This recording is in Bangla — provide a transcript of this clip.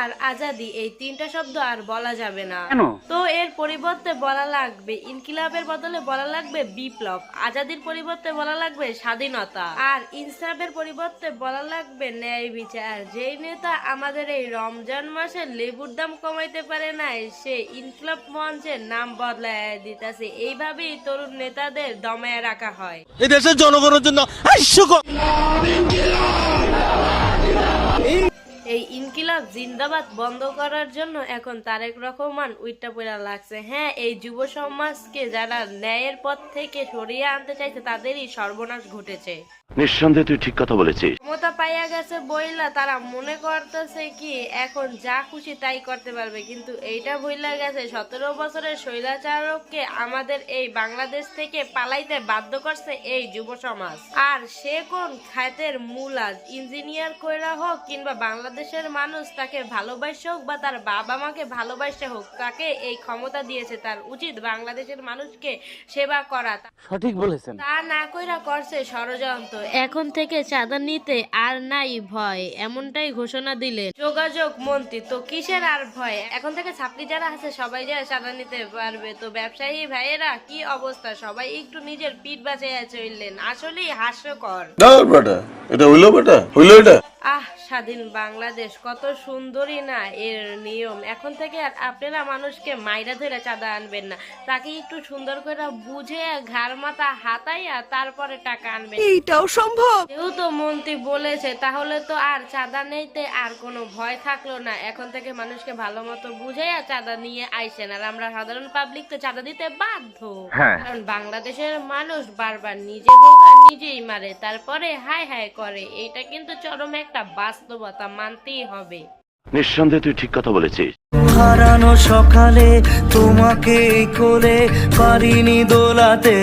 আর আজাদি এই তিনটা শব্দ আর বলা যাবে না। তো এর পরিবর্তে বলা লাগবে ইনকিলাবের বদলে বলা লাগবে বিপ্লব, আজাদির পরিবর্তে বলা লাগবে স্বাধীনতা, আর ইনসাফের পরিবর্তে বলা লাগবে ন্যায় বিচার। যেই নেতা আমাদের এই রমজান মাসে লেবুর দাম কমাইতে পারে নাই, সে ইনকিলাব মঞ্চের নাম বদলায় দিতেছে। এইভাবেই তরুণ নেতাদের দমায় রাখা হয়। এই দেশের জনগণের জন্য এই ইনকিলাব জিন্দাবাদ বন্ধ করার জন্য এখন তারেক রহমান উইটটা পড়া লাগছে। হ্যাঁ, এই যুব সমাজকে যারা ন্যায়ের পথ থেকে সরিয়ে আনতে চাইছে তাদেরই সর্বনাশ ঘটেছে। নিঃসন্দেহে তুই ঠিক কথা বলেছিস। ক্ষমতা পাইয়া গেছে বইলা তারা মনে করতেছে কি এখন যা খুশি তাই করতে পারবে, কিন্তু এইটা ভুইলা গেছে 17 বছরের স্বৈরাচারকে আমাদের এই বাংলাদেশ থেকে পালাইতে বাধ্য করছে এই যুব সমাজ। আর সে কোন খাতের মূলাজ, ইঞ্জিনিয়ার কইরা হোক কিংবা বাংলাদেশের মানুষ তাকে ভালোবাসে হোক বা তার বাবা মাকে ভালোবাসে হোক, তাকে এই ক্ষমতা দিয়েছে, তার উচিত বাংলাদেশের মানুষকে সেবা করা। সঠিক বলেছেন। তা না কইরা করছে ষড়যন্ত্র। এখন থেকে চাঁদা নিতে আর নাই ভয়, এমনটাই ঘোষণা দিলেন যোগাযোগ মন্ত্রী। তো কিসের আর ভয়, এখন থেকে ছাত্রী যারা আছে সবাই যারা চাঁদা নিতে পারবে। তো ব্যবসায়ী ভাইয়েরা কি অবস্থা, সবাই একটু নিজের পিঠ বাঁচাইয়া চললেন, আসলেই হাস্যকর। এটা হইলো বেটা, হইলো এটা। স্বাধীন বাংলাদেশ কত সুন্দরী না এর নিয়ম। এখন থেকে আর আপনারা মানুষকে মাইরা ধরে চাঁদা আনবেন না, তাকে একটু সুন্দর করে বুঝে ঘাড় মাথা হাতাইয়া তারপরে টাকা আনবেন। এইটাও সম্ভব। যেহেতু মন্ত্রী বলেছে তাহলে তো আর চাঁদা নিতে আর কোনো ভয় থাকলো না। এখন থেকে মানুষকে ভালো মতো বুঝাইয়া চাঁদা নিয়ে আইসেন, আর আমরা সাধারণ পাবলিক তো চাঁদা দিতে বাধ্য। কারণ বাংলাদেশের মানুষ বারবার নিজে হোক আর নিজেই মারে, তারপরে হায় হায় করে। এইটা কিন্তু চরম একটা বাস্তবতা, মানতেই হবে। নিঃসন্দেহে তুই ঠিক কথা বলেছিস। হারানো সকালে তোমাকে কোলে পারিনি দোলাতে।